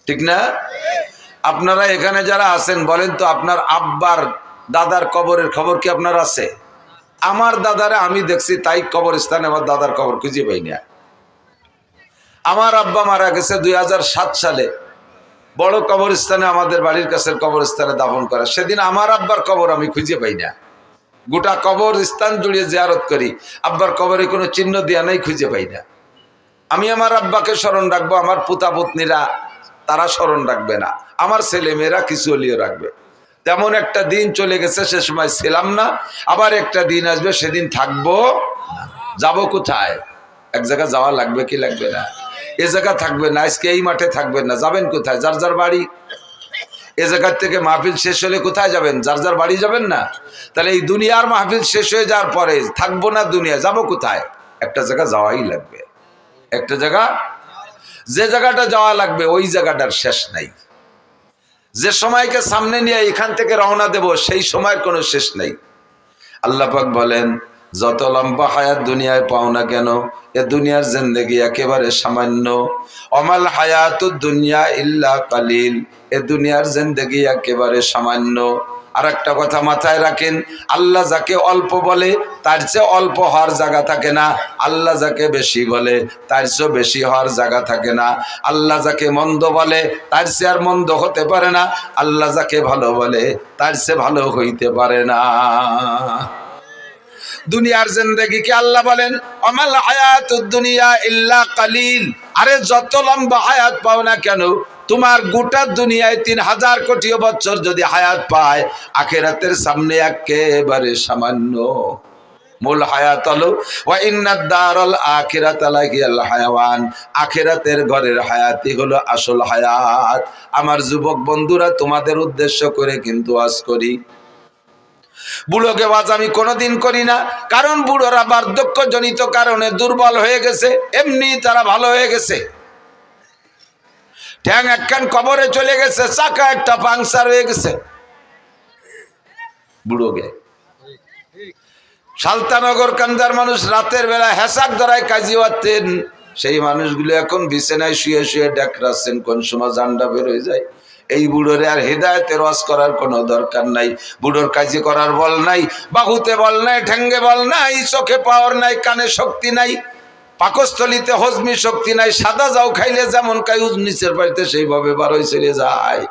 ঠিক না? আপনারা এখানে যারা আছেন বলেন তো, আপনার আব্বার দাদার কবরের খবর কি আপনার আছে? আমার দাদারা আমি দেখছি তাই কবরস্থানে আমার দাদার কবর খুঁজে পাই না। আমার আব্বা মারা গেছে 2007 সালে, বড় কবরস্থানে আমাদের বাড়ির কাছের কবরস্থানে দাফন করা। সেদিন আমার আব্বার কবর আমি খুঁজে পাই না। গোটা কবরস্থান জুড়ে জিয়ারত করি, আব্বার কবরে কোনো চিহ্ন দেয়া নাই, খুঁজে পাই না। আমি আমার আব্বাকে স্মরণ রাখবো, আমার পুতা পত্নীরা তারা স্মরণ রাখবে না, আমার ছেলে মেয়েরা কিছু হলিও রাখবে। তেমন একটা দিন চলে গেছে, সে সময় ছিলাম না। আবার একটা দিন আসবে, সেদিন থাকবো। যাব কোথায়? এক জায়গায় যাওয়া লাগবে কি লাগবে না? এ জায়গা থাকবে না, আজকে এই মাঠে থাকবেন না, যাবেন কোথায়? যার যার বাড়ি। এ জায়গার থেকে মাহফিল শেষ হলে কোথায় যাবেন? যার যার বাড়ি যাবেন না? তাহলে এই দুনিয়ার মাহফিল শেষ হয়ে যাওয়ার পরে থাকবো না দুনিয়া, যাব কোথায়? একটা জায়গা যাওয়াই লাগবে, একটা জায়গা। যে জায়গাটা যাওয়া লাগবে ওই জায়গাটার শেষ নাই। যে সময়কে সামনে নিয়ে এখান থেকে রওনা দেব সেই সময়ের কোনো শেষ নাই। আল্লাহ পাক বলেন, যত লম্বা হায়াত দুনিয়ায় পাও না কেন, এ দুনিয়ার জিন্দেগি একেবারে সামান্য। অমাল হায়াতুদ দুনিয়া ইল্লা কালিল, এ দুনিয়ার জিন্দেগি একেবারে সামান্য। আর একটা কথা মাথায় রাখেন, আল্লাহ যাকে অল্প বলে তার চেয়ে অল্প হওয়ার জায়গা থাকে না, আল্লাহ যাকে বেশি বলে তার চেয়ে বেশি হওয়ার জায়গা থাকে না। আল্লাহ যাকে মন্দ বলে তার চেয়ে আর মন্দ হতে পারে না, আল্লাহ যাকে ভালো বলে তার চেয়ে ভালো হইতে পারে না। দুনিয়ার জিন্দেগিকে আল্লাহ বলেন আমাল হায়াতুদ দুনিয়া ইল্লা কালিল। আরে যত লম্বা হায়াত পাও না কেন, তোমার গোটা দুনিয়ায় 3000 কোটি বছর যদি হায়াত পায়, আখিরাতের সামনে একেবারে সামান্য। মূল হায়াত হলো ওয়া ইন্নাদ দারাল আখিরাতা লাহিয়াল হায়াওয়ান, আখিরাতের ঘরের হায়াতই হলো আসল হায়াত। আমার যুবক বন্ধুরা, তোমাদের উদ্দেশ্য করে কিন্তু আজ করি। বুড়োকে ওয়াজ আমি কোনোদিন করি না, কারণ বুড়োরা বার্ধক্য জনিত কারণে দুর্বল হয়ে গেছে, এমনি তারা ভালো হয়ে গেছে। ঠ্যাং একখান কবরে চলে গেছে, চাকা একটা পাংচার হয়ে গেছে বুড়োকে। সালতানগর কান্দার মানুষ রাতের বেলা হেসাক ধরায় কাজী হতেন, সেই মানুষগুলো এখন বিছানায় শুয়ে শুয়ে ডেকরাচ্ছেন, কোন সময় জান্ডা বের হয়ে যায়। এই বুড়োরে আর হেদায়েতের ওয়াজ করার কোনো দরকার নাই। বুড়োর কাজে করার বল নাই, বাহুতে বল নাই, ঠ্যাঙ্গে বল নাই, চোখে পাওয়ার নাই, কানে শক্তি নাই, পাকস্থলিতে হজমি শক্তি নাই। সাদা যাও খাইলে যেমন খাই নিচের বাড়িতে সেইভাবে বারোই চলে যায়।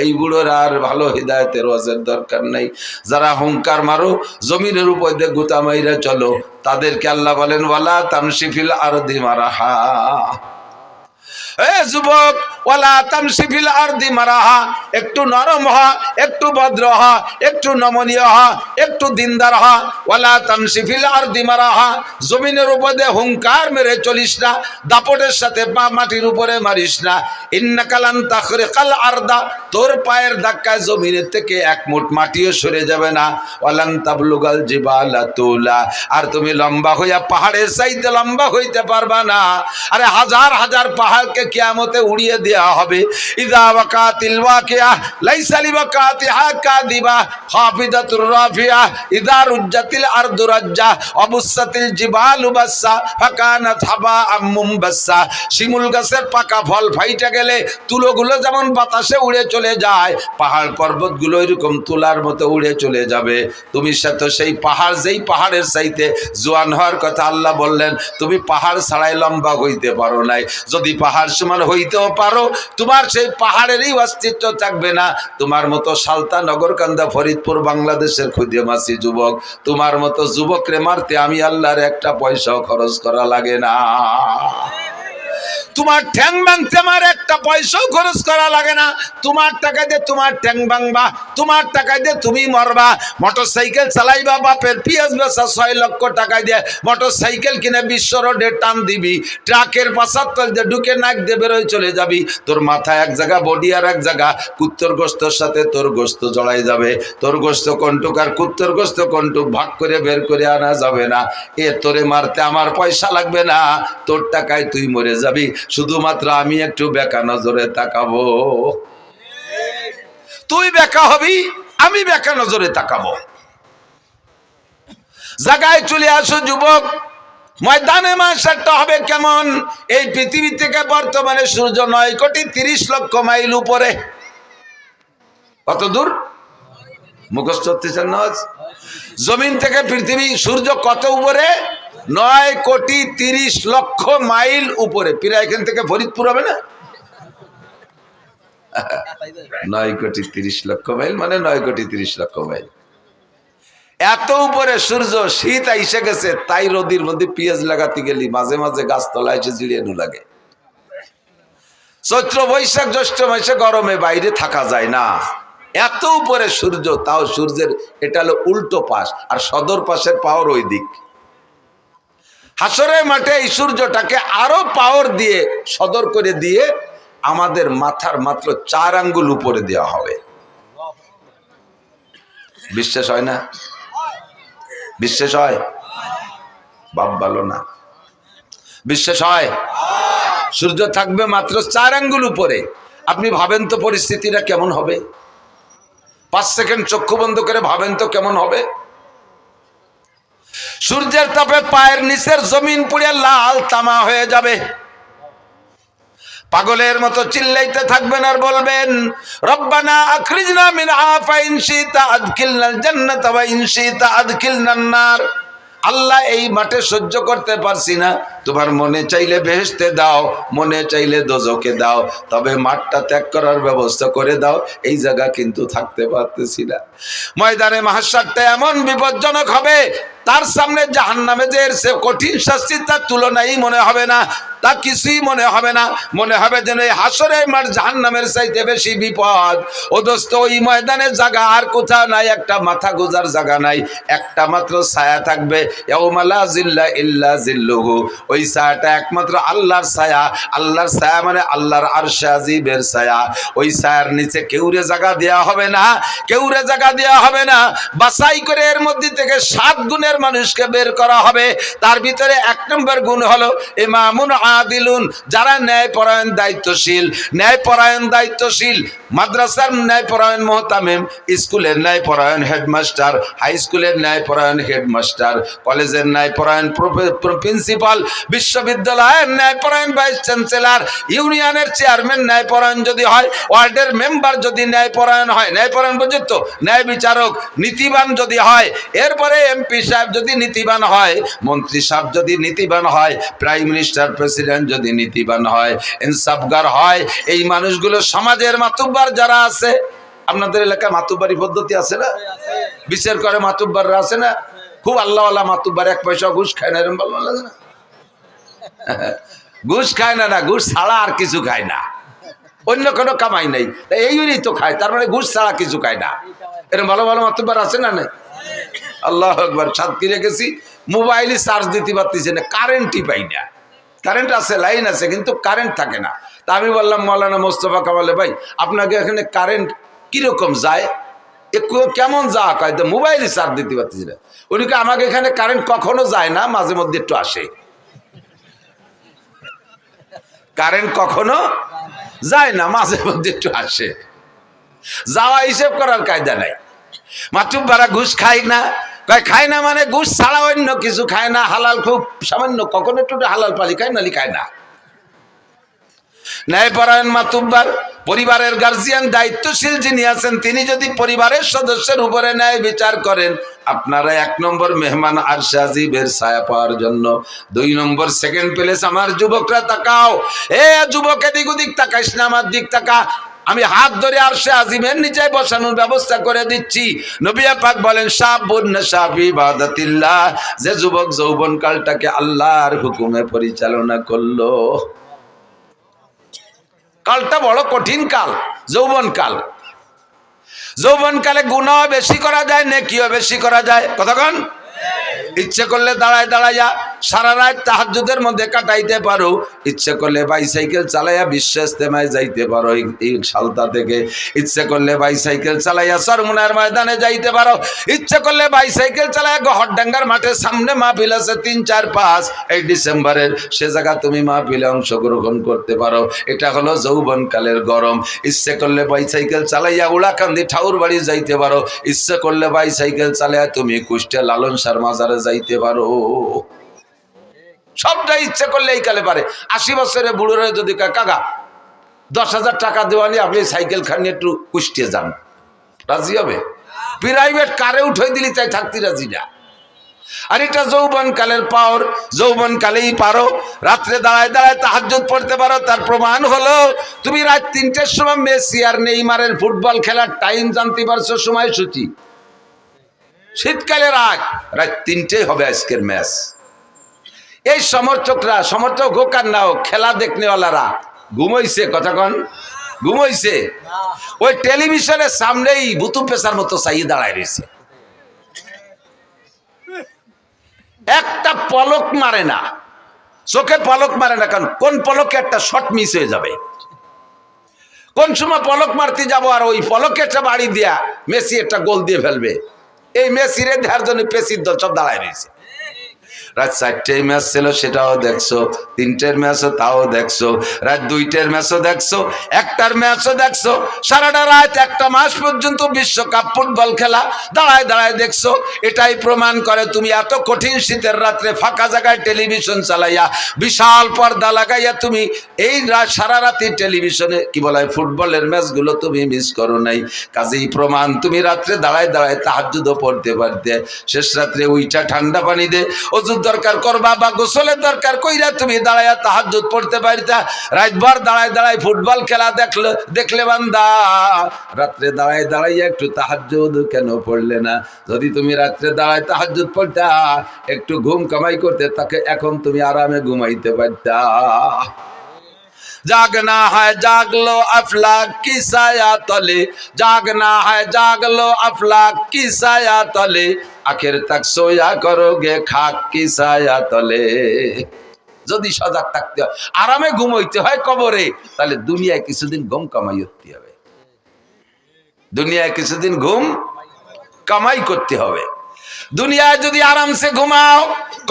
এই বুড়োর আর ভালো হিদায়তের ওয়াজের দরকার নাই। যারা হুঙ্কার মারো, জমিনের উপর দিয়ে গুতা মাইরা চলো, তাদেরকে আল্লাহ বলেন ওয়ালা তামশি ফিল আরদি মারাহা। এ যুবক, ওয়ালা তামশি ফিল আরদি মারাহা, একটু নরম হ, একটু ভদ্র হ, একটু নমনীয় হ, একটু দিনদার হ। ওয়ালা তামশি ফিল আরদি মারাহা, জমিনের উপরে হুঙ্কার মেরে চলিস না, দাপটের সাথে পা মাটির উপরে মারিস না। ইন্নাকা লান তাখরিকাল আরদা, তোর পায়ের ধাক্কায় জমিনের থেকে এক মুঠ মাটিও সরে যাবে না। ওয়ালান তাবলুগাল জিবালা তুলা, আর তুমি লম্বা হইয়া পাহাড়ের চাইতে লম্বা হইতে পারবা না। আরে হাজার হাজার পাহাড়কে কিয়ামতে উড়িয়ে দেওয়া হবে। ইযা ওয়াকাতিল ওয়াকিয়া লাইসা লিওয়াকাতিহা কাযিবা খাফিদাতুর রাফিয়া ইযা রুজ্জাতিল আরদু রাজ্জা অবুসাতিল জিবালু বাসসা ফাকানাত হাবাআম মুমবাসসা। শিমুল গাছের পাকা ফল ফাইটা গেলে তুলোগুলো যেমন বাতাসে উড়ে চলে যায়, পাহাড় পর্বতগুলো এরকম তুলার মতো উড়ে চলে যাবে। তুমি সাথে সেই পাহাড়, যেই পাহাড়ের চাইতে জোয়ান হওয়ার কথা আল্লাহ বললেন, তুমি পাহাড় ছাড়াই লম্বা হইতে পারো নাই। যদি পাহাড় সমান হইতেও পারো, তোমার সেই পাহাড়েরই অস্তিত্ব থাকবে না। তোমার মতো সালতা, নগরকান্দা, ফরিদপুর বাংলাদেশের খুদেমাসি যুবক, তোমার মতো যুবকরে মারতে আমি আল্লাহর একটা পয়সাও খরচ করা লাগে না। তোমার ঠ্যাং ভাঙতে আমার একটা পয়সাও খরচ করা লাগে না। তোমার টাকা দিয়ে তোমার ঠ্যাং ভাঙবা, তোমার টাকা দিয়ে তুমি মরবা। মোটর সাইকেল চালাইবা, বাপের পিএস বেচা 6 লক্ষ টাকা দিয়ে মোটর সাইকেল কিনে বিশ্ব রোডে টান দিবি, ট্রাকের পাশার তল দিয়ে ঢুকে নাক দিয়ে বেরোয় চলে যাবি। তোর মাথায় এক জায়গা, বডি আর এক জায়গা, কুত্তর গোস্তর সাথে তোর গোস্ত জড়াই যাবে। তোর গোস্ত কন্টুক আর কুত্তর গোস্ত কন্টুক ভাগ করে বের করে আনা যাবে না। এ তোরে মারতে আমার পয়সা লাগবে না, তোর টাকায় তুই মরে যাবি। শুধুমাত্র আমি একটু বেকা নজরে তাকাবো, তুই বেকা হবি, আমি বেকা নজরে তাকাবো। জায়গায় চলে আসো যুবক, ময়দানে মাশারটা হবে কেমন? এই পৃথিবী থেকে বর্তমানে সূর্য 9,30,00,000 মাইল উপরে। কত দূর মুখস্থ হতেছেন না? জমিন থেকে পৃথিবী সূর্য কত উপরে? 9,30,00,000 মাইল উপরে। প্রায় এখান থেকে ফরিদপুর হবে না? 9,30,00,000 মাইল মানে 9,30,00,000 মাইল। এত উপরে সূর্য, শীত আইসে গেছে, তাই রোদির মধ্যে পেঁয়াজ লাগাতে গেলি মাঝে মাঝে গাছতলায় এসে জিরিয়ানু লাগে। চৈত্র বৈশাখ জ্যৈষ্ঠ মাসে গরমে বাইরে থাকা যায় না, এত উপরে সূর্য। তাও সূর্যের এটা হলো উল্টো পাশ, আর সদর পাশের পাওয়ার ওই দিক। হাসরের মাঠে এই সূর্যটাকে আরো পাওয়ার দিয়ে সদর করে দিয়ে আমাদের মাথার মাত্র 4 আঙ্গুল উপরে দেওয়া হবে। বিশ্বাস হয় না? বিশ্বাস হয়? বাপ ভালো না, বিশ্বাস হয়? সূর্য থাকবে মাত্র 4 আঙ্গুল উপরে। আপনি ভাবেন তো পরিস্থিতিটা কেমন হবে? 5 সেকেন্ড চক্ষু বন্ধ করে ভাবেন তো কেমন হবে? সূর্যের তাপে পায়ের নিচের জমিন পুড়ে লাল তামা হয়ে যাবে। পাগলের মতো চিল্লাইতে থাকবেন আর বলবেন, রব্বানা আখরিজনা মিনহা ফাইন শিতা আদখিলনাল জান্নাতা ওয়া ইন শিতা আদখিলনান নার। আল্লাহ, এই মাঠে সহ্য করতে পারছি না, তোমার মনে চাইলে বেহেশতে দাও, মনে চাইলে দোজখে দাও, তবে মাঠটা ত্যাগ করার ব্যবস্থা করে দাও, এই জায়গা কিন্তু থাকতে পারতেছি না। ময়দানে মাহশারটা এমন বিপজ্জনক হবে, তার সামনে জাহান্নামে যে এর সে কঠিন শাস্তি তার তুলনাই মনে হবে না, তা কিছুই মনে হবে না। মনে হবে যেন এই হাসরের মাঠ জাহান্নামের চাইতে বেশি বিপদ। ও দোস্ত, ওই ময়দানের জায়গা আর কোথাও নাই, একটা মাথা গোজার জায়গা নাই, একটা মাত্র ছায়া থাকবে। ইয়াউমা লা জিল্লা ইল্লা জিল্লুহু, ওই ছায়াটা একমাত্র আল্লাহর ছায়া। আল্লাহর ছায়া মানে আল্লাহর আরশে আজিমের ছায়া। ওই ছায়ার নিচে কেউরে জায়গা দেওয়া হবে না, কেউরে জায়গা দেওয়া হবে না। বাছাই করে এর মধ্যে থেকে 7 গুণের মানুষকে বের করা হবে। তার ভিতরে 1 নম্বর গুণ হলো ইমামুন আদিলুন, যারা ন্যায়পরায়ণ দায়িত্বশীল। ন্যায়পরায়ণ দায়িত্বশীল, মাদ্রাসার ন্যায়পরায়ণ মুহতামিম, স্কুলের ন্যায়পরায়ণ হেডমাস্টার, হাই স্কুলের ন্যায়পরায়ণ হেডমাস্টার, কলেজের ন্যায়পরায়ণ প্রিন্সিপাল, বিশ্ববিদ্যালয়ের ন্যায়পরায়ণ ভাইস চ্যান্সেলর, ইউনিয়নের চেয়ারম্যান ন্যায়পরায়ণ যদি হয়, ওয়ার্ডের মেম্বার যদি ন্যায়পরায়ণ হয়, ন্যায়পরায়ণ পর্যন্ত ন্যায় বিচারক নীতিবান যদি হয়, এরপরে এমপি সাহেব যদি নীতিবান হয়, মন্ত্রী সাহেব যদি নীতিবান হয়, প্রাইম মিনিস্টার প্রেসিডেন্ট যদি নীতিবান হয়, ইনসাফগার হয়, এই মানুষগুলো সমাজের মাতুব্বার যারা আছে। আপনাদের এলাকায় মাতুব্বারি পদ্ধতি আছে না? বিচার করে মাতুব্বাররা আছে না? খুব আল্লাহওয়ালা মাতুব্বার, 1 পয়সা ঘুষ খায় না, এরকম ভালো লাগে না? ঘুষ খায় না, না ঘুষ ছাড়া আর কিছু খায় না, অন্য কোনো কামাই নাই, এইগুলি তো খায়, তার মানে ঘুষ ছাড়া কিছু খায় না। এরকম ভালো ভালো মাতুব্বার আছে না? নাই? আল্লাহ আকবার। সাতক্ষীরা গেছি, মোবাইলে চার্জ দিতে পারতেছে না, কারেন্টই পাই না। কারেন্ট আছে, লাইন আছে, কিন্তু কারেন্ট থাকে না। তা আমি বললাম, মৌলানা মোস্তফা কামালে ভাই, আপনাকে এখানে কারেন্ট কিরকম যায়, কেমন যা কয়? মোবাইলে চার্জ দিতে পারতেছি না। উনিকে আমাকে এখানে কারেন্ট কখনো যায় না, মাঝে মধ্যে একটু আসে। কারেন্ট কখনো যায় না, মাঝে মধ্যে একটু আসে। যাওয়া হিসেব করার কায়দা নাই। মাতুব্বারা ঘুষ খায় না, খায় না মানে ঘুষ ছাড়া অন্য কিছু খায় না, হালাল খুব সামান্য, কখনো একটু হালাল পালি খায়, নালি খায় না। ন্যায়পরায়ণ মাতুব্বার, পরিবারের গার্জিয়ান দায়িত্বশীল যিনি আছেন, তিনি যদি পরিবারের সদস্যের উপরে ন্যায় বিচার করেন, আপনারা 1 নম্বর মেহমান আরশে আজিমের ছায়া পাওয়ার জন্য। 2 নম্বর সেকেন্ড প্লেস। আমার যুবকরা তাকাও, এ যুবক এদিক ওদিক তাকাইস না, আমার দিক তাকা। আমি হাত ধরে আরশে আজিমের নিচে বসানোর ব্যবস্থা করে দিচ্ছি। নবী পাক বলেন, শাবুন নাশা ফি ইবাদাতিল্লাহ, যে যুবক যৌবন কালটাকে আল্লাহর হুকুমে পরিচালনা করলো। কালটা বড় কঠিন কাল, যৌবন কাল। যৌবন কালে গুনাহ বেশি করা যায়, নেকিও বেশি করা যায়। কতক্ষণ ইচ্ছে করলে দাঁড়ায় দাঁড়াইয়া সারা রাত তাহাজ্জুদের মধ্যে কাটাইতে পারো, ইচ্ছে করলে বাইসাইকেল চালাইয়া বিশ্ব ইজতেমায় যাইতে পারো এই সালতা থেকে, ইচ্ছে করলে বাইসাইকেল চালাইয়া চরমুনার ময়দানে যাইতে পারো, ইচ্ছে করলে বাইসাইকেল চালাইয়া গহরডাঙ্গার মাঠের সামনে মাহফিল আছে 3, 4, 5 এই ডিসেম্বরের, সে জায়গা তুমি মাহফিলে অংশগ্রহণ করতে পারো। এটা হলো যৌবনকালের গরম। ইচ্ছে করলে বাইসাইকেল চালাইয়া উলাকান্দি ঠাউর বাড়ি যাইতে পারো, ইচ্ছে করলে বাইসাইকেল চালাইয়া তুমি কুষ্টিয়া লালন শাহ মাজারে যাইতে পারো। সবটাই ইচ্ছে করলে এই কালে পারে। 80 বছরের বুড়োরা যদি কাকা 10,000 টাকা দেওয়া নিয়ে আপনি সাইকেল খান নিয়ে একটু কুষ্টিয়ে যান, রাজি হবে? প্রাইভেট কারে উঠে দিলি তাই থাকতে রাজি না। আর এটা যৌবন কালের পাওয়ার, যৌবন কালেই পারো রাত্রে দাঁড়ায় দাঁড়ায় তাহাজ্জুদ পড়তে পারো। তার প্রমাণ হলো তুমি রাত 3টের সময় মেসি আর নেইমারের ফুটবল খেলার টাইম জানতে পারছো, সময়সূচি। শীতকালে রাত 3টে হবে আজকের ম্যাচ। এই সমর্থক হোক আর না হোক, খেলা দেখনেওয়ালারা ঘুমাইছে, কতক্ষণ ঘুমাইছে? ওই টেলিভিশনের সামনেই বুতুম পেশার মতো চাইয়ে দাঁড়ায় রয়েছে, একটা পলক মারে না, চোখে পলক মারে না। কারণ কোন পলকে একটা শট মিস হয়ে যাবে, কোন সময় পলক মারতে যাবো আর ওই পলকে একটা বাড়ি দিয়া মেসি একটা গোল দিয়ে ফেলবে। এই মেসিরে দেখার জন্য পেসির দল সব দাঁড়ায় রয়েছে। রাত 4টের ম্যাচ ছিল, সেটাও দেখছো, 3টের ম্যাচও তাও দেখছো, রাত 2টের ম্যাচও দেখছো, 1টার ম্যাচও দেখছো। সারাটা রাত 1টা মাস পর্যন্ত বিশ্বকাপ ফুটবল খেলা দাঁড়ায় দাঁড়ায় দেখছো। এটাই প্রমাণ করে তুমি এত কঠিন শীতের রাত্রে ফাঁকা জায়গায় টেলিভিশন চালাইয়া বিশাল পর্দা লাগাইয়া তুমি এই সারা রাতে টেলিভিশনে কি বলা হয় ফুটবলের ম্যাচগুলো তুমি মিস করো নাই। কাজেই প্রমাণ তুমি রাত্রে দাঁড়ায় দাঁড়ায় তাহাজ্জুদও পড়তে পারতে। শেষ রাত্রে উইটা ঠান্ডা পানি দে ওযুর দরকার করবা বা গোসলের দরকার কইরা তুমি দাঁড়ায়া তাহাজ্জুদ পড়তে পারতা। রাতভর দাঁড়ায় দাঁড়ায় ফুটবল খেলা দেখলে বান্দা রাত্রে দাঁড়ায় দাঁড়াইয়া একটু তাহাজ্জুদ কেন পড়লে না? যদি তুমি রাত্রে দাঁড়ায় তাহাজ্জুদ পড়তা, একটু ঘুম কামাই করতে, তাকে এখন তুমি আরামে ঘুমাইতে পারতা। जागना है जाग लो अफलाक की साया तले, जागना है जाग लो अफलाक की साया तले, आखिर तक सोया करोगे खाक की साया तले। যদি সজাগ থাকতে হয়, আরামে ঘুমাইতে হয় কবরে, তাহলে দুনিয়ায় কিছুদিন ঘুম কামাই করতে হবে, দুনিয়ায় কিছুদিন ঘুম কামাই করতে হবে। দুনিয়ায় যদি আরামসে ঘুমাও,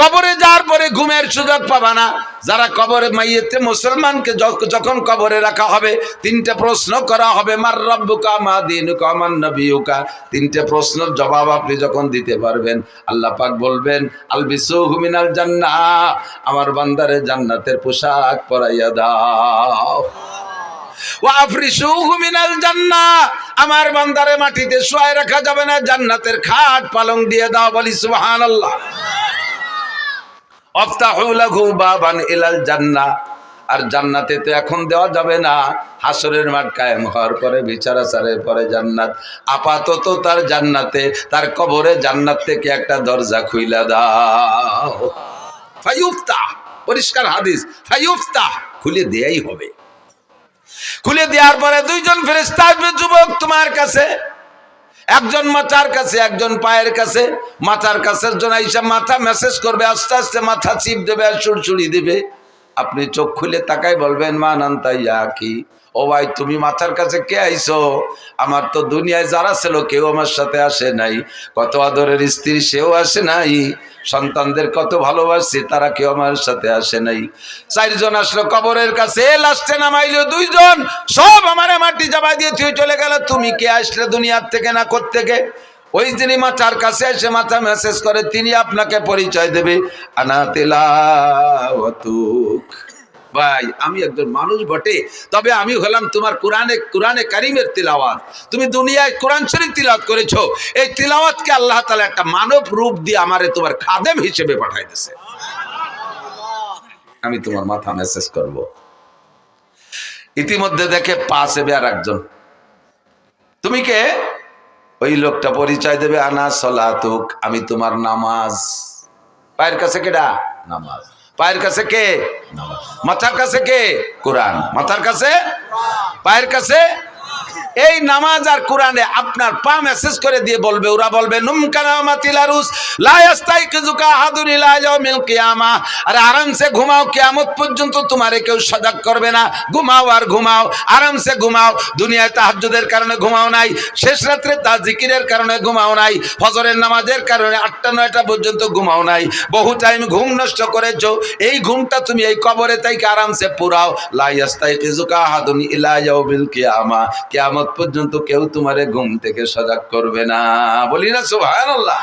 কবরে যাওয়ার পরে ঘুমের সুযোগ পাবা না। যারা কবরে মাইয়েতে মুসলমানকে যখন কবরে রাখা হবে, 3টে প্রশ্ন করা হবে, মার রাব্বুকা মা দীনুকা মান নবিয়ুকা। 3টে প্রশ্নের জবাব আপনি যখন দিতে পারবেন, আল্লাহ পাক বলবেন আলবিসুহু মিনাল জান্নাহ, আমার বান্দারে জান্নাতের পোশাক পরাইয়া দাও। ওয়া আফরিশুহু মিনাল জান্নাহ, আমার বান্দারে মাটিতে শুয়ায় রাখা যাবে না, জান্নাতের খাট পালং দিয়ে দাও। বলি সুবহানাল্লাহ। আফতাহু লাহু বাবান ইলাল জান্নাহ, আর জান্নাতে তো এখন দেওয়া যাবে না, হাসরের মাঠ কায়েম হওয়ার পরে বিচার আচারের পরে জান্নাত। আপাতত তার জান্নাতে, তার কবরে জান্নাত থেকে একটা দরজা খুইলা দাও। ফায়ুফতাহ, পরিষ্কার হাদিস, ফায়ুফতাহ, খুলে দেয়াই হবে। খুলে দেওয়ার পরে 2জন ফেরেশতা আসবে, যুবক তোমার কাছে, একজন মাথার কাছে, একজন পায়ের কাছে। মাথার কাছের জন্য আইসা মাথা মেসেজ করবে, আস্তে আস্তে মাথা চিপ দেবে আর সুড়সুড়ি দিবে। আপনি চোখ খুলে তাকাই বলবেন মান আনতা ইয়া কি, ও ভাই তুমি মাথার কাছে কে আইছো? আমার তো দুনিয়ায় যারা ছিল কেউ আমার সাথে আসে নাই, কত আদরের স্ত্রী সেও আসে নাই, সন্তানদের কত ভালোবাসি তারা কেউ আমার সাথে আসে নাই। 4জন আসলো কবরের কাছে, লাস্টে নামাইলো 2জন, সব আমার মাটি চাপা দিয়ে তুই চলে গেল। তুমি কে আসলে দুনিয়ার থেকে না কোত্থেকে? ওই যিনি মাথার কাছে এসে মাথা মেসেজ করে, তিনি আপনাকে পরিচয় দেবে, আনা তিলাওয়াতুক। ভাই আমি একজন মানুষ বটে, তবে আমি হলাম তোমার কোরআনে কারিমের তিলাওয়াত। তুমি দুনিয়ায় কোরআন শরীফ তিলাওয়াত করেছো, এই তিলাওয়াতকে আল্লাহ তাআলা একটা মানব রূপ দিয়ে আমারে তোমার খাদেম হিসেবে পাঠাইতেছে। আমি তোমার মাথা মেসেজ করব। ইতিমধ্যে দেখে পাশে আর একজন, তুমি কে? ওই লোকটা পরিচয় দেবে, আনা সলাতুক, আমি তোমার নামাজ। পায়ের কাছে কেডা? নামাজ। পায়ের কাছে কে? নামাজ। মাথার কাছে কে? কোরআন। মাথার কাছে, পায়ের কাছে এই নামাজ আর কোরআনে আপনার পা মেসেজ করে দিয়ে বলবে, ওরা বলবে নুম কানামাতিল আরুস লা ইয়াস্তাইকিজুকা আহাদুন ইলা ইয়াউমিল কিয়ামা। আরে আরামসে ঘুমাও, কিয়ামত পর্যন্ত তোমারে কেউ সজাগ করবে না। ঘুমাও আর ঘুমাও, আরামসে ঘুমাও। দুনিয়ায় তাহাজ্জুদের কারণে ঘুমাও নাই, শেষ রাত্রে জিকিরের কারণে ঘুমাও নাই, ফজরের নামাজের কারণে 8টা 9টা পর্যন্ত ঘুমাও নাই, বহু টাইম ঘুম নষ্ট করেছো। এই ঘুমটা তুমি এই কবরে তাইকে আরামসে পুরাও। লা ইয়াস্তাইকিজুকা আহাদুন ইলা ইয়াউমিল কিয়ামা, কিয়ামত পর্যন্ত কেউ তোমারে ঘুম থেকে সজাগ করবে না। বলি না সুবহানাল্লাহ।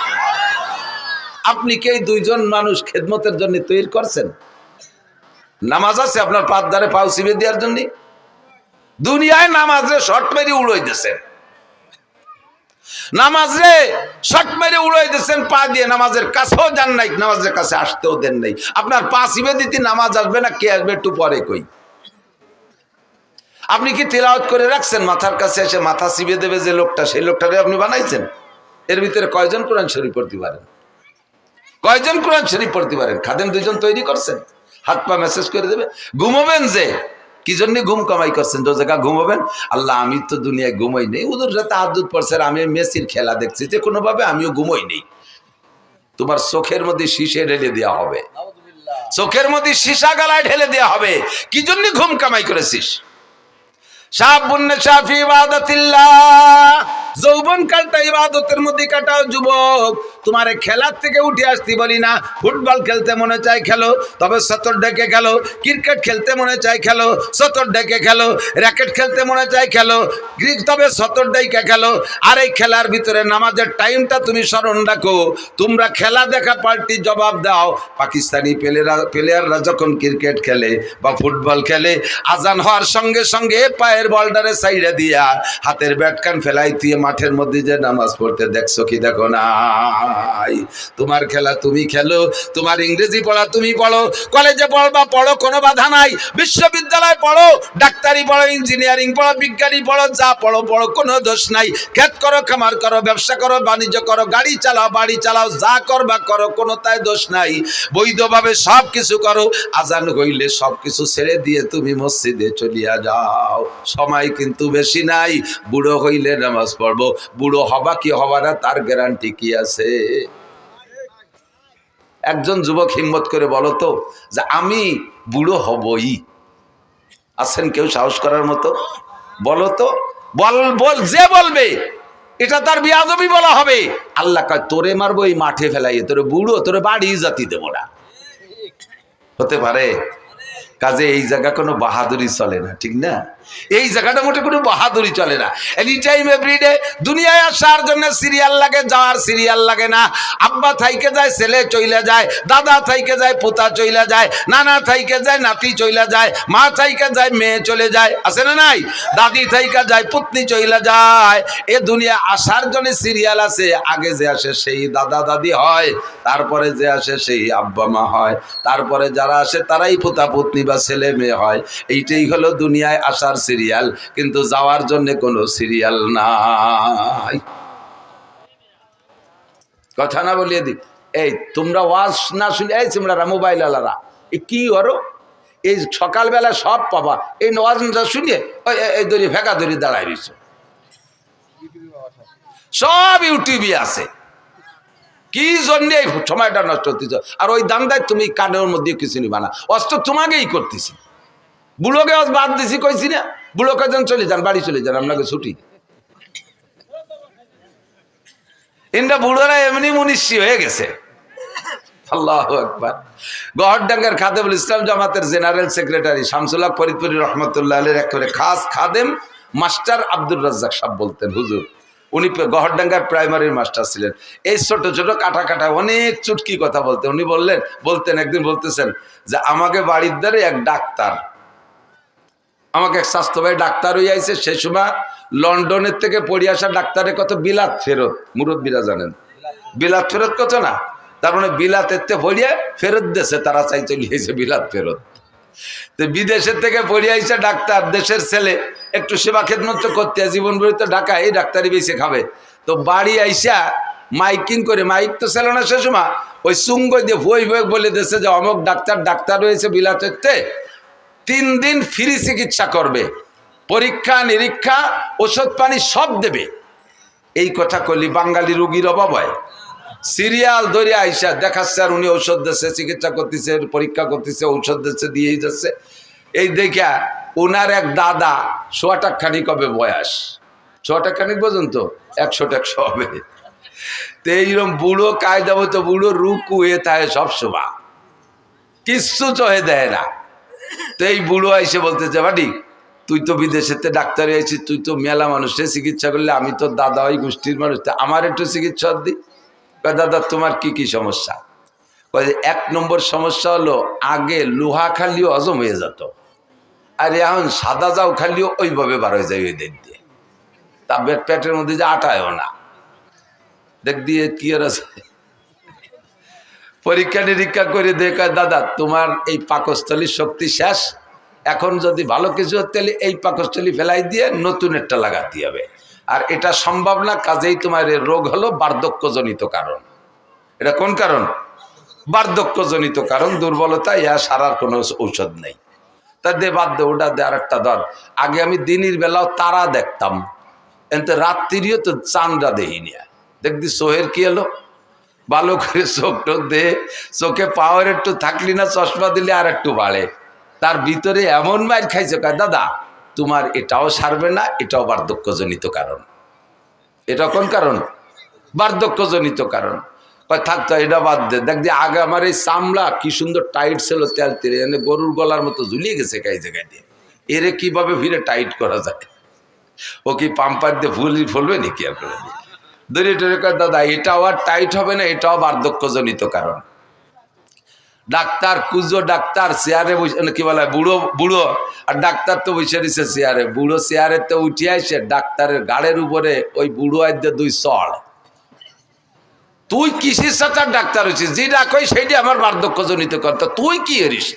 আপনি কি এই 2জন মানুষ খেদমতের জন্য তৈরি করছেন? নামাজ আছে আপনার পাত ধারে পাও চিবে দেওয়ার জন্য? দুনিয়ায় নামাজে শর্ট মেরে উড়াই দিয়েছেন, নামাজে শর্ট মেরে উড়াই দিয়েছেন পা দিয়ে, নামাজের কাছেও যান নাই, নামাজের কাছে আসতেও দেন নাই। আপনার পা চিবে দিতে নামাজ আসবে না, কে আসবে একটু পরে কই। আপনি কি তিলাওয়াত করে রাখছেন? মাথার কাছে এসে মাথা চিবে দেবে যে লোকটা, সেই লোকটারে আপনি বানাইছেন? এর ভিতরে কয়জন কোরআন শরীফ পড়তে পারেন? কয়জন কোরআন শরীফ পড়তে পারেন? খাদেম দুইজন তৈরি করছেন, হাত পা মেসেজ করে দেবে। ঘুমাবেন যে কি জন্য ঘুম কামাই করছেন? যে জায়গা ঘুমাবেন, আল্লাহ আমি তো দুনিয়ায় ঘুমাই নেই, ওদের সাথে আদুত পড়ছে, আমি মেসির খেলা দেখছি, যে কোনো ভাবে আমিও ঘুমাই নেই। তোমার চোখের মধ্যে শীষে ঢেলে দেওয়া হবে, চোখের মধ্যে সীসা গালায় ঢেলে দেওয়া হবে। কি জন্য ঘুম কামাই করেছিস? যৌবন কালটা ইবাদতের মধ্যে কাটাও যুবক। তোমার খেলার থেকে উঠে আসতে বলি না, ফুটবল খেলতে মনে চাই খেলো, তবে সতর ডেকে খেলো। ক্রিকেট খেলতে মনে চাই খেলো, সতর ডেকে খেলো। র্যাকেট খেলতে মনে চাই খেলো, তবে সতর ডেকে খেলো। আর এই খেলার ভিতরে নামাজের টাইমটা তুমি স্মরণ রাখো। তোমরা খেলা দেখা পাল্টি জবাব দাও। পাকিস্তানি প্লেয়াররা যখন ক্রিকেট খেলে বা ফুটবল খেলে, আজান হওয়ার সঙ্গে সঙ্গে পায়ের বলটারে সাইডে দিয়া হাতের ব্যাটকান ফেলাই দিয়ে মাঠের মধ্যে যে নামাজ পড়তে দেখছো কি দেখো নাই? তোমার খেলা তুমি খেলো, তোমার ইংরেজি পড়া তুমি পড়ো, কলেজে পড়বা পড়ো, কোনো বাধা নাই। বিশ্ববিদ্যালয় পড়ো, ডাক্তারি পড়ো, ইঞ্জিনিয়ারিং পড়ো, বিজ্ঞানী পড়ো, যা পড়ো পড়ো, কোনো দোষ নাই। ক্ষেত করো, খামার করো, ব্যবসা করো, বাণিজ্য করো, গাড়ি চালাও, বাড়ি চালাও, যা করবা করো, কোনো তাই দোষ নাই। বৈধভাবে সব কিছু করো। আজান হইলে সব কিছু ছেড়ে দিয়ে তুমি মসজিদে চলিয়া যাও। সময় কিন্তু বেশি নাই, বুড়ো হইলে নামাজ পড়বো। বুড়ো হবা কি হবা না তার গ্যারান্টি কি আছে? একজন যুবক হিম্মত করে বলো তো যে আমি বুড়ো হবই। আছেন কেউ সাহস করার মতো? বলো তো, বল যে বলবে এটা তার বিয়াদবি বলা হবে। আল্লাহ কয় তোরে মারবো এই মাঠে ফেলাই, তোরে বুড়ো, তোরে বাড়ি জাতি দেবো না। হতে পারে? কাজে এই জায়গা কোনো বাহাদুরি চলে না, ঠিক না? এই জায়গাটা মোটে কোনো বাহাদুরি চলে না। এনি টাইম এভরিডে দুনিয়ায় আসার জন্য সিরিয়াল লাগে, যাওয়ার সিরিয়াল লাগে না। আব্বা থাইকে যায়, ছেলে চইলা যায়, দাদা থাইকে যায়, পোতা চইলা যায়, নানা থাইকে যায়, নাতি চইলা যায়, মা থাইকে যায়, মেয়ে চলে যায়, আছে না নাই? দাদি থাইকে যায়, পুতনি চইলা যায়। এ দুনিয়া আসার জন্য সিরিয়াল আছে। আগে যে আসে সেই দাদা দাদি হয়, তারপরে যে আসে সেই আব্বা মা হয়, তারপরে যারা আসে তারাই পোতা পুতনি বা ছেলে মেয়ে হয়। এইটাই হলো দুনিয়ায় আসার সিরিয়াল, কিন্তু যাওয়ার জন্য কোনো সিরিয়াল নাই। কথা না বলিয়ে দি, এই তোমরা ওয়াজ না শুনে, এই তোমরা মোবাইল আলারা কি করো? এই সকালবেলা সব পাবা, এই ওয়াজ না শুনিয়ে এই দড়ি ফেঁকা দড়ি দাঁড়ায় রয়েছে, সব ইউটিউবে আছে। কি জন্য এই সময়টা নষ্ট হতেছ? আর ওই দান্দায় তুমি কানের মধ্যে কিছু নিবা না, অস্ত্র তোমাকেই করতেছি। বুড়োকে বাদ দিছি কইছি না, বুড়োকে যেন চলে যান, বাড়ি চলে যান, আপনাকে ছুটি। ইন্ডা বুড়োরা এমনি মুনিশি হয়ে গেছে। আল্লাহু আকবার। গহরডাঙ্গার খাদেমুল ইসলাম জামাতের জেনারেল সেক্রেটারি শামসুল হক ফরিদপুরি রহমতুল্লাহ আলাইহির একেবারে খাস খাদেম মাস্টার আব্দুর রাজ্জাক সাহেব বলতেন, হুজুর উনি গহরডাঙ্গার প্রাইমারির মাস্টার ছিলেন। এই ছোট ছোট কাটা কাটা অনেক চুটকি কথা বলতেন। উনি বলতেন একদিন বলতেছেন যে আমাকে বাড়ির দ্বারে এক ডাক্তার, আমাকে এক স্বাস্থ্য ভাই ডাক্তার হয়ে আইছে। সেই সময় লন্ডনের থেকে পড়ে আসা ডাক্তারের কত বিলাত ফেরত, মুরব্বীরা জানেন বিলাত ফেরত কত না? তার মানে বিলাতের থেকে পড়িয়ে ফেরত দেশে তারা চাই চলে আইছে বিলাত ফেরত। তো বিদেশের থেকে পড়ে আইছে ডাক্তার, দেশের ছেলে, একটু সেবা খেদমত করতে জীবন ভরি তো ঢাকা এই ডাক্তারি বেশি খাবে। তো বাড়ি আইসা মাইকিং করে, মাইক তো ছিল না সে সময়, ওই সুঙ্গ দিয়ে ভই ভই বলে দেশে যে অমুক ডাক্তার হয়েছে বিলাতের, 3 দিন ফ্রি চিকিৎসা করবে, পরীক্ষা নিরীক্ষা ওষুধ পানি সব দেবে। এই কথা কলি বাঙালি রুগীর অভাব হয়? সিরিয়াল ধরে আইসা দেখাচ্ছে আর উনি ঔষধ দিচ্ছে, চিকিৎসা করতেছে, পরীক্ষা করতেছে, ঔষধ দিচ্ছে, দিয়েই যাচ্ছে। এই দেখা ওনার এক দাদা, 100 টাকা খানিক হবে বয়স, 100 টাকা খানিক পর্যন্ত 100 টাকা হবে। তো এইরকম বুড়ো কায়দা মতো বুড়ো রুকু হয়ে থাকে সবসময়, কিচ্ছু চহে দেয় না। তো এই বুড়ো আইসে বলতেছে বাড়ি তুই তো বিদেশেতে ডাক্তার হয়েছিস, তুই তো মেলা মানুষের চিকিৎসা করলে, আমি তো দাদা ওই গোষ্ঠীর মানুষ, আমার একটু চিকিৎসা দি। দাদা তোমার কি কি সমস্যা? এক নম্বর সমস্যা হলো আগে লোহা খালিও হজম হয়ে যেত, আর এখন সাদা যাও খালিও ওইভাবে বার হয়ে যায় ওই দিক দিয়ে, তা পেটের মধ্যে যে আটায়ও না। দেখ দিয়ে কি আর আছে, পরীক্ষা নিরীক্ষা করে দেখা, দাদা তোমার এই পাকস্থলীর শক্তি শেষ, এখন যদি ভালো কিছু হতে হলে এই পাকস্থলী ফেলাই দিয়ে নতুন একটা লাগাতে হবে, আর এটা সম্ভব না, কাজেই তোমার এই রোগ হলো বার্ধক্যজনিত কারণ। এটা কোন কারণ? বার্ধক্যজনিত কারণ, দুর্বলতা, ইয়া সারার কোনো ঔষধ নেই। তা দে বাদ দে, ওটা দে, আর একটা ধর। আগে আমি দিনের বেলাও তারা দেখতাম, এতে রাত্রিও তো চাঁদটা দেখিনি। দেখবি চোহের কি এলো, ভালো করে চোখ টোক দে, চোখে পাওয়ার একটু থাকলি না, চশমা দিলে আর একটু বাড়ে। তার ভিতরে এমন মাইর খাইছে, কয় দাদা তোমার এটাও সারবে না, এটাও বার্ধক্যজনিত কারণ। এটা কোন কারণ? বার্ধক্যজনিত কারণ। থাকতো এটা বাদ দে, দেখ যে আগে আমার এই চামড়া কি সুন্দর টাইট ছিল, তেল তেলে এনে গরুর গলার মতো ঝুলিয়ে গেছে কাই জায়গায় দিয়ে, এরে কিভাবে ফিরে টাইট করা যায়? ও কি পাম্পার দিয়ে ফুলবে নাকি? আপনার ধরে টরে কয় দাদা এটাও আর টাইট হবে না, এটাও বার্ধক্যজনিত কারণ। ডাক্তার কুজো ডাক্তার চেয়ারে বসে, কি বলে বুড়ো বুড়ো, আর ডাক্তার তো বসে দিছে চেয়ারে, বুড়ো চেয়ারে তো উঠিয়ে আসে ডাক্তারের গাড়ের উপরে ওই বুড়ো আইতে দুই চড়। তুই কিসের সাথে ডাক্তার হচ্ছিস? যেটা কই সেইটা আমার বার্ধক্যজনিত কারণ, তুই কি এরিস?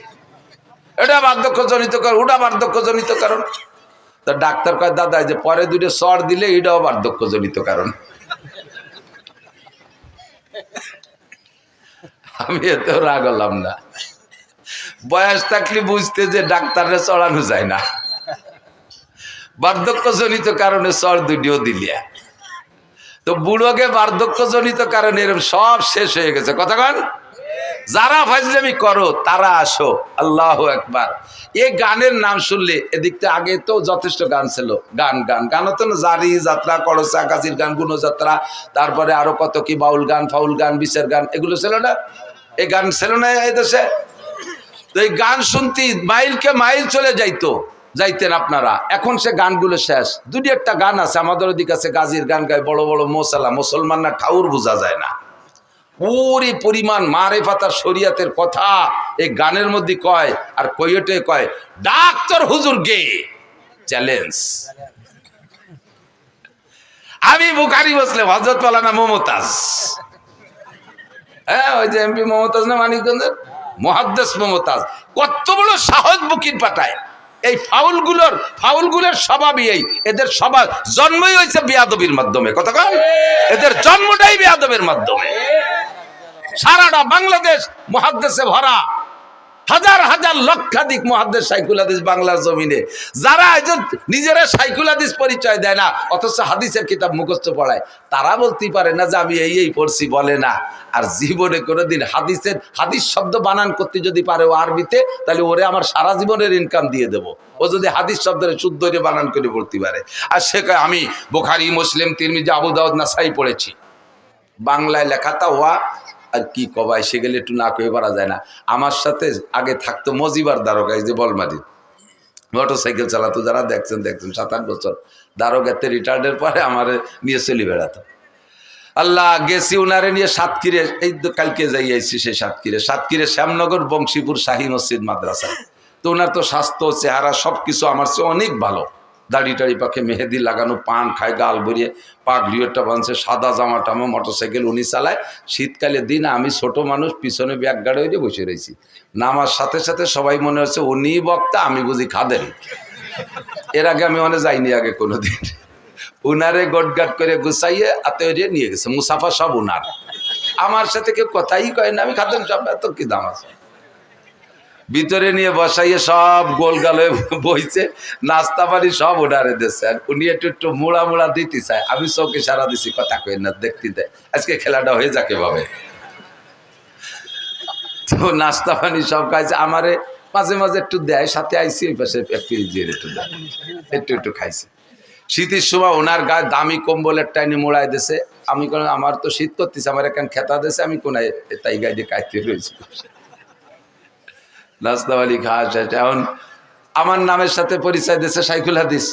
এটা বার্ধক্যজনিত কারণ, ওটা বার্ধক্যজনিত কারণ। তা ডাক্তার কয় দাদা যে পরে দুটো চড় দিলে এটাও বার্ধক্যজনিত কারণ। আমি এতেও রাগ হলাম না, বয়স থাকলে বুঝতে যে ডাক্তারে চড়ানো যায় না, বার্ধক্যজনিত কারণে চড় দুটিও দিলিয়া। তো বুড়োকে বার্ধক্যজনিত কারণে এরকম সব শেষ হয়ে গেছে। কথা কন, যারা ফাজলামি করো তারা আসো, আল্লাহু আকবার। এই গানের নাম শুনলে, এদিকটা আগে তো যথেষ্ট গান ছিল, গান গান গান হতো না, জারি যাত্রা, করসা কাজির গান, গুণযাত্রা, তারপরে আরো কত কি বাউল গান, ফাউল গান, বিচার গান, এগুলো ছিল না? এই গান ছিল না এই দেশে? তো এই গান শুনতে মাইলকে মাইল চলে যাইতেন আপনারা। এখন সে গানগুলো শেষ। দুটি একটা গান আছে আমাদের ওদিকে আছে, গাজির গান গায় বড় বড় মোসালা, মুসলমান না ঠাউর বোঝা যায় না, ওরে পরিমাণ মারেফাত আর শরিয়াতের কথা এই গানের মধ্যে কয়, আর কইটে কয় ডাক্তার হুজুর গে চ্যালেঞ্জ। আমি বুখারী মুসলিম, হযরত মাওলানা মমতাজ, হ্যাঁ ওই যে এমপি মমতাজ না মানিকগঞ্জের, মুহাদ্দিস মমতাজ, কত বড় সাহস বুকির পাঠায়। এই ফাউলগুলোর স্বভাবই এই, এদের স্বভাব জন্মই হয়েছে বেয়াদবির মাধ্যমে। কথা কন, এদের জন্মটাই বেয়াদবের মাধ্যমে। সারাটা বাংলাদেশ মুহাদ্দিসে ভরা, হাজার হাজার লক্ষাধিক মুহাদ্দিস শাইখুল হাদিস বাংলার জমিনে, যারা নিজেরা শাইখুল হাদিস পরিচয় দেয় না, অথচ হাদিসের কিতাব মুখস্থ পড়ায়, তারা বলতেই পারে না যে আমি এই পড়ছি, বলে না। আর জীবনে কোনোদিন হাদিস শব্দ বানান করতে যদি পারে ও আরবিতে, তাহলে ওরে আমার সারা জীবনের ইনকাম দিয়ে দেবো, ও যদি হাদিস শব্দের শুদ্ধ বানান করে পড়তে পারে। আর সে কয় আমি বুখারী, মুসলিম, তিরমিজি, আবু দাউদ, নাসাই পড়েছি। বাংলায় লেখাটা হওয়া আর কি কবাই, সে গেলে একটু না কয়ে পারা যায় না। আমার সাথে আগে থাকতো মজিবার দারোগা, এই যে বলমারি মোটর সাইকেল চালাতো, যারা দেখছেন 7-8 বছর দারোগাতে রিটায়ার্ডের পরে আমার নিয়ে চলে বেড়াতো। আল্লাহ গেছি উনারে নিয়ে সাতক্ষীরে, এই তো কালকে যাই আইছি সেই সাতক্ষীরে শ্যামনগর বংশীপুর শাহী মসজিদ মাদ্রাসা। তো ওনার তো স্বাস্থ্য, চেহারা সবকিছু আমার চেয়ে অনেক ভালো, দাড়ি টাড়ি পাখে মেহেদি লাগানো, পান খায়, গাল ভরিয়ে, পাগড়িওটা বাঁধছে, সাদা জামা টামা, মোটরসাইকেল উনি চালায়। শীতকালে দিন আমি ছোট মানুষ পিছনে ব্যাগ গাড়ি হয়ে বসে রয়েছি, নামার সাথে সাথে সবাই মনে হচ্ছে উনি বক্তা, আমি বুঝি খাদেন। এর আগে আমি অনেক যাইনি আগে কোনোদিন। উনারে গোটগাট করে গুছাইয়ে আতে নিয়ে গেছে, মুসাফা সব উনার, আমার সাথে কেউ কথাই কয় না, আমি খাদেন সব, এত কি দাম আছে। ভিতরে নিয়ে বসাইয়ে সব গোলগাল হয়ে বইছে, নাস্তা পানি সব ওনারে দিচ্ছে। উনি একটু মোড়া দিতে চায়, আমি চোখে সারা দিছি, কথা কই না, দেখতে দেয় আজকে খেলাটা হয়ে যাকে ভাবে। তো নাস্তা পানি সব খাইছে, আমারে মাঝে মাঝে একটু দেয়, সাথে আইসি ওই পাশে একটু দেয়, একটু খাইছে। শীতের সময় ওনার গায়ে দামি কম্বলের টাইনে মোড়াই দিছে। আমি কোন, আমার তো শীত করতেছে, আমার এখানে খেতা দিয়েছে, আমি কোনায় তাই গায়ে দিয়ে কাইতে রয়েছি। নাস্তাওয়ালি খাওয়া শেষ, এখন আমার নামের সাথে পরিচয় দিয়েছে শাইখুল হাদিস।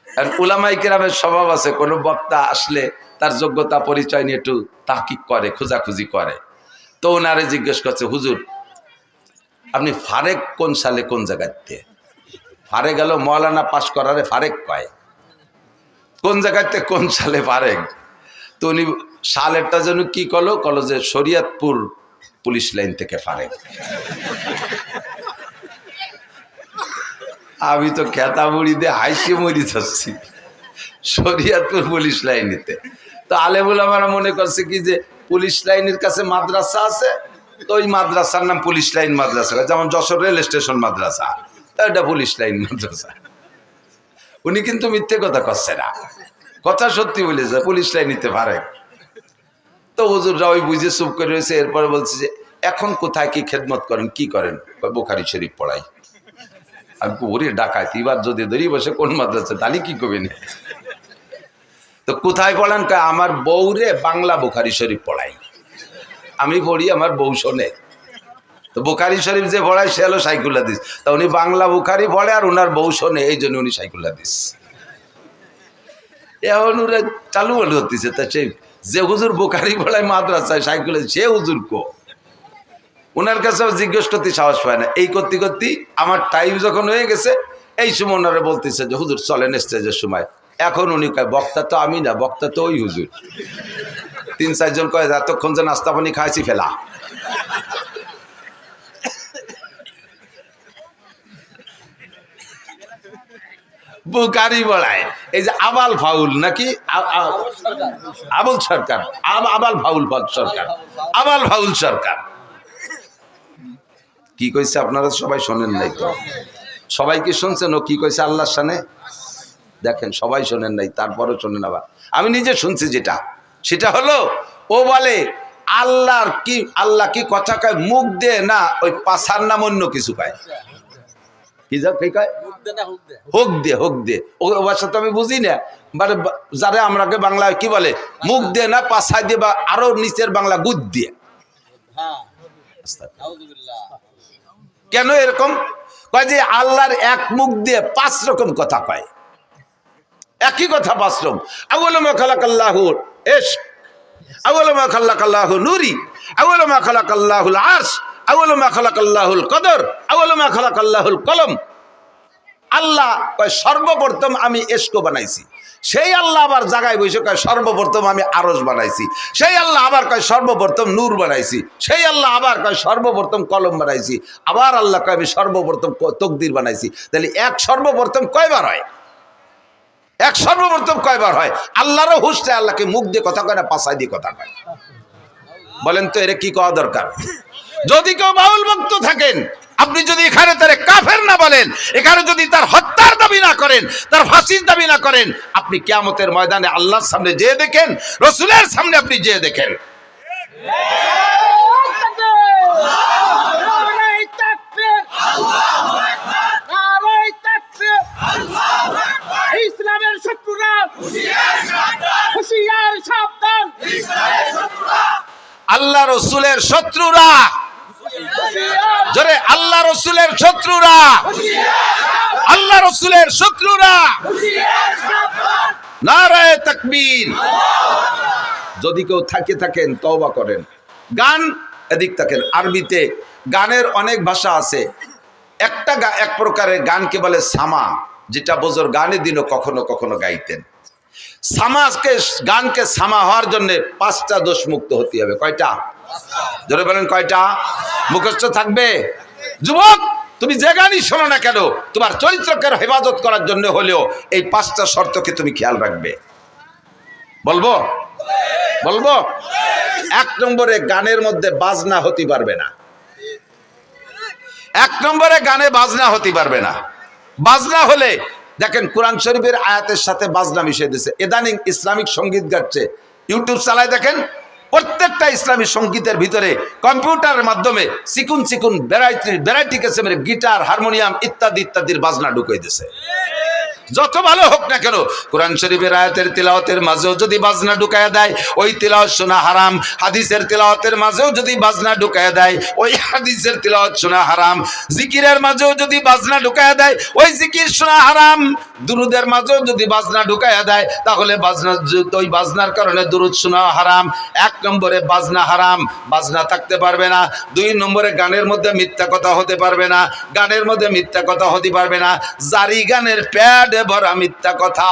আর উলামায়ে কেরামের স্বভাব আছে, কোনো বক্তা আসলে তার যোগ্যতা পরিচয় নিয়ে একটু তাহকিক করে, খোঁজাখুঁজি করে। তো ওনারে জিজ্ঞেস করছে, হুজুর আপনি ফারেক কোন সালে কোন জায়গাতে? ফারেক গেল মৌলানা পাশ করারে ফারেক কয়, কোন জায়গাতে কোন সালে ফারেক? তো উনি সালেরটা যেন কি কলো যে শরীয়তপুর পুলিশ লাইন থেকে ফারেক। আমি তো খেতা মুড়ি দিয়ে হাইসে মরি যাচ্ছি শরীয়তপুর পুলিশ লাইনেতে। তো আলেমুল আমরা মনে করছে কি যে পুলিশ লাইনের কাছে মাদ্রাসা আছে, তো ওই মাদ্রাসার নাম পুলিশ লাইন মাদ্রাসা, যেমন যশোর রেল স্টেশন মাদ্রাসা, এটা পুলিশ লাইন মাদ্রাসা। উনি কিন্তু মিথ্যে কথা করছে না, কথা সত্যি বলেছে, পুলিশ লাইন নিতে পারে। তো হুজুররা ওই বুঝে চুপ করে রয়েছে। এরপরে বলছে যে এখন কোথায় কি খেদমত করেন, কি করেন? বুখারী শরীফ পড়াই। আমি ওরে ডাকাইতি, এবার যদি ধরি বসে কোন মাদ্রাসা, তাহলে কি করবেন? তো কোথায় পড়ান? আমার বউরে বাংলা বুখারী শরীফ পড়াই, আমি পড়ি, আমার বউ শোনে। তো বুখারী শরীফ যে পড়ায় সে হলো সাইকুল হাদিস, তা উনি বাংলা বুখারী পড়ে আর ওনার বউ শোনে, এই জন্য উনি সাইকুল হাদিস। এখন ওরা চালু বলে হতেছে। তা সেই যে হুজুর বুখারী পড়ায় মাদ্রাসায় সাইকুল হাদিস, সে হুজুর কো? ওনার কাছে জিজ্ঞেস করতে সাহস পায় না। এই করতে করতে আমার টাইম যখন হয়ে গেছে, এই সময় ওনারা বলতেছে যে হুজুর চলেন স্টেজের সময়। এখন উনি কয় বক্তা তো আমি না, বক্তা তো ওই হুজুর। 3-4 জন কয় এতক্ষণ যে নাস্তা পানি খাইছি ফেলা। বুখারী পড়ায় এই যে আবাল ফাউল নাকি আবুল সরকার, আবাল ফাউল সরকার, আবাল ফাউল সরকার কি কইছে আপনারা সবাই শোনেন নাই তো? সবাই কি শুনছেন ও কি কইছে আল্লাহর শানে? দেখেন সবাই শোনেন নাই, তারপরও শোনেন। আবার আমি নিজে শুনছি যেটা, সেটা হলো ও বলে আল্লাহ কি কথা কয় মুখ দে না, ওই পাছার নাম অন্য কিছু কয়। কি কয়? হোক দে। ও ভাষা তো আমি বুঝি না, মানে যারা আমরাকে বাংলায় কি বলে মুখ দে না পাছায় দিয়ে, বা আরো নিচের বাংলা গুদ দিয়ে। কেন এরকম কয়? যে আল্লাহর এক মুখ দিয়ে 5 রকম কথা কয়, একই কথা 5 রকম। আউয়ালু মা খালাকাল্লাহুল ইশক, আউয়ালু মা খালাকাল্লাহু নূরি, আউয়ালু মা খালাকাল্লাহুল আরশ, আউয়ালু মা খালাকাল্লাহুল কদর, আউয়ালু মা খালাকাল্লাহুল কলম। আল্লাহ কয় সর্বপ্রথম আমি ইশক বানাইছি। সেই আল্লাহ আবার জায়গায় বসে কয় সর্বপ্রথম আমি আরশ বানাইছি। সেই আল্লাহ আবার কয় সর্বপ্রথম নূর বানাইছি। সেই আল্লাহ আবার কয় সর্বপ্রথম কলম বানাইছি। আবার আল্লাহ কয় আমি সর্বপ্রথম তকদির বানাইছি। তাহলে এক সর্বপ্রথম কয়বার হয়? এক সর্বপ্রথম কয়বার হয়? আল্লাহরও হুঁশটা আল্লাহকে মুখ দিয়ে কথা কয় না, পাছায় দিয়ে কথা কয়। বলেন তো এর কি কওয়া দরকার? যদি কেউ বাউল ভক্ত থাকেন, আপনি যদি এখানে তারে কাফের না বলেন, এখানে যদি তার হত্যার দাবি না করেন, তার ফাঁসির দাবি না করেন, আপনি কিয়ামতের ময়দানে আল্লাহর সামনে যেয়ে দেখেন, রাসূলের সামনে আপনি যেয়ে দেখেন। ইসলামের শত্রুরা হুঁশিয়ার সাবধান, আল্লাহ রাসূলের শত্রুরা, জোরে আল্লাহ রাসূলের শত্রুরা, আল্লাহ রাসূলের শত্রুরা, নারায়ে তাকবীর। যদি কেউ থাকেন তওবা করেন। গান এদিক থাকেন, আরবিতে গানের অনেক ভাষা আছে। এক প্রকারের গানকে বলে সামা, যেটা বোঝর গানের দিনও কখনো কখনো গাইতেন। গানকে সামা হওয়ার জন্য 5টা দোষ মুক্ত হতে হবে। কয়টা? জোরে বলেন কয়টা? মুখস্থ থাকবে। যুবক তুমি যে গানই শোনো না কেন, তোমার চরিত্রকে হেফাজত করার জন্য হলেও এই 5টা শর্তকে তুমি খেয়াল রাখবে। বলবো? 1 নম্বরে গানের মধ্যে বাজনা হতে পারবে না। 1 নম্বরে গানে বাজনা হতে পারবে না। বাজনা হলে দেখেন কোরআন শরীফের আয়াতের সাথে বাজনা মিশিয়ে দিয়েছে। ইদানিং ইসলামিক সঙ্গীত গাচ্ছে, ইউটিউব চালায় দেখেন, প্রত্যেকটা ইসলামী সঙ্গীতের ভিতরে কম্পিউটারের মাধ্যমে চিকুন ভ্যারাইটি কিসিমের গিটার, হারমোনিয়াম ইত্যাদির বাজনা ঢুকিয়ে দিয়েছে। যত ভালো হোক না কেন, কোরআন শরীফের আয়াতের তিলাওয়াতের মাঝেও যদি বাজনা ঢুকায়া দেয় ওই তিলাওয়াত শোনা হারাম, হাদিসের তিলাওয়াতের মাঝেও যদি বাজনা ঢুকায়া দেয় ওই হাদিসের তিলাওয়াত শোনা হারাম, জিকিরের মাঝেও যদি বাজনা ঢুকায়া দেয় ওই জিকির শোনা হারাম, দুরুদের মাঝেও যদি বাজনা ঢুকায়া দেয় তাহলে বাজনা, ওই বাজনার কারণে দুরুদ শোনা হারাম। এক নম্বরে বাজনা হারাম, বাজনা থাকতে পারবে না। দুই নম্বরে গানের মধ্যে মিথ্যা কথা হতে পারবে না, গানের মধ্যে মিথ্যা কথা হতে পারবে না, জারি গানের প্যাডে ভরা মিথ্যা কথা।